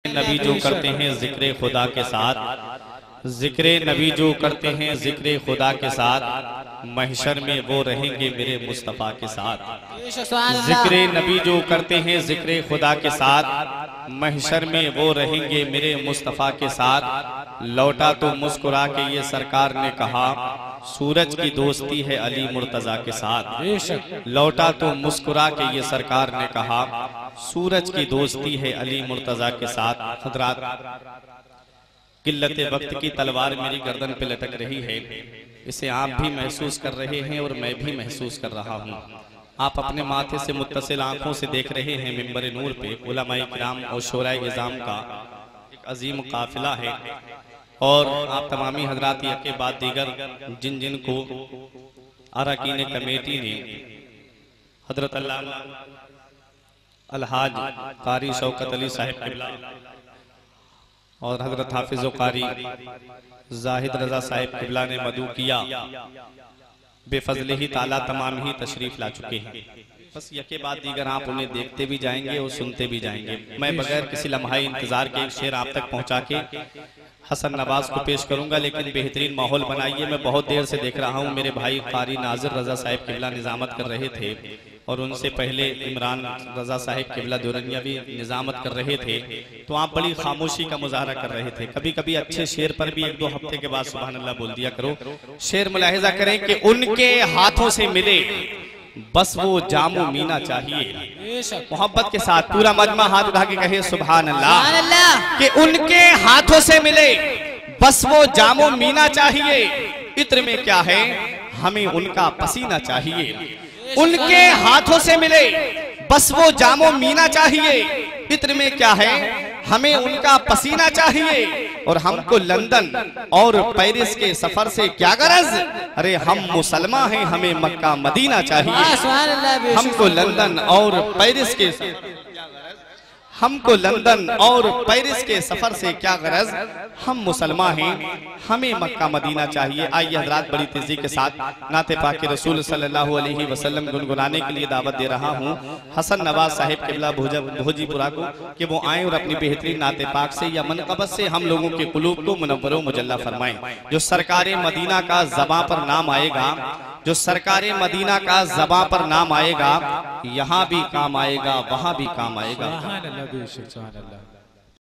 नबी जो करते हैं जिक्र खुदा के साथ, जिक्र नबी जो करते हैं जिक्र खुदा के साथ, महशर में वो रहेंगे मेरे मुस्तफ़ा के साथ। जिक्र नबी जो करते हैं जिक्र खुदा के साथ, महशर में वो रहेंगे मेरे मुस्तफ़ा के साथ। लौटा तो मुस्कुरा के ये सरकार ने कहा, सूरज की दोस्ती है अली मुर्तजा के साथ। लौटा तो मुस्कुरा के ये सरकार ने कहा, सूरज की दोस्ती है अली मुर्तजा के साथ। हज़रात, किल्लत वक्त की तलवार मेरी गर्दन पे लटक रही है, इसे आप भी महसूस कर रहे हैं और मैं भी महसूस कर रहा हूँ। आप अपने माथे से मुत्तसिल आंखों से देख रहे हैं मिंबर नूर पे उलमाए किराम और शोराए इज़ाम का एक अजीम काफिला है, और आप तमामी हजरात के बाद दीगर जिन जिन को अरकान कमेटी ने हजरत अलहाज कारी शौकत अली साहिब किबला और हजरत हाफिज कारी जाहिद रजा साहिब किबला ने मदू किया, बेफजले ही ताला तमाम ही तशरीफ ला चुके हैं। बस यके बाद दीगर आप उन्हें देखते भी जाएंगे और सुनते भी जाएंगे। मैं बगैर किसी लम्हाई इंतजार के एक शेर आप तक पहुंचा के हसन नवाज को पेश करूंगा, लेकिन बेहतरीन माहौल बनाइए। मैं बहुत देर से देख रहा हूं मेरे भाई कारी नाजिर रजा साहिब किबला निजामत कर रहे थे, और उनसे पहले इमरान रजा साहिब किबला दुरनिया भी निजामत कर रहे थे, तो आप बड़ी खामोशी का मुजाहरा कर रहे थे। कभी कभी अच्छे शेर पर भी एक दो हफ्ते के बाद सुभान अल्लाह बोल दिया करो। शेर मुलाहिजा करें कि उनके हाथों से मिले बस वो जामो मीना चाहिए। मोहब्बत के साथ पूरा मजमा हाथ उठा के कहे सुभान अल्लाह। कि उनके हाथों से मिले बस वो जामो मीना चाहिए, इत्र में क्या है हमें उनका पसीना चाहिए। उनके हाथों से मिले बस वो जामो मीना चाहिए, इत्र में क्या है हमें उनका पसीना चाहिए। और हमको लंदन और पेरिस के सफर से क्या गरज, अरे हम मुसलमान हैं हमें मक्का मदीना चाहिए। हमको लंदन और पेरिस के हमको लंदन और पेरिस के सफर से क्या गरज, हम मुसलमान हैं हमें मक्का मदीना चाहिए। आइए हजरात, बड़ी तेजी के साथ नाते पाक रसूल सल्लल्लाहु अलैहि वसल्लम गुनगुनाने के लिए दावत दे रहा हूँ हसन नवाज साहिब किबला भोजीपुरा को कि वो आए और अपनी बेहतरीन नाते पाक से या मनकबत से हम लोगों के कुलूब को मुनव्वर व मुजल्ला फरमाएं। जो सरकारे मदीना का ज़बां पर नाम आएगा, जो सरकारे मदीना का ज़बां पर नाम आएगा, यहाँ भी काम आएगा वहाँ भी काम आएगा।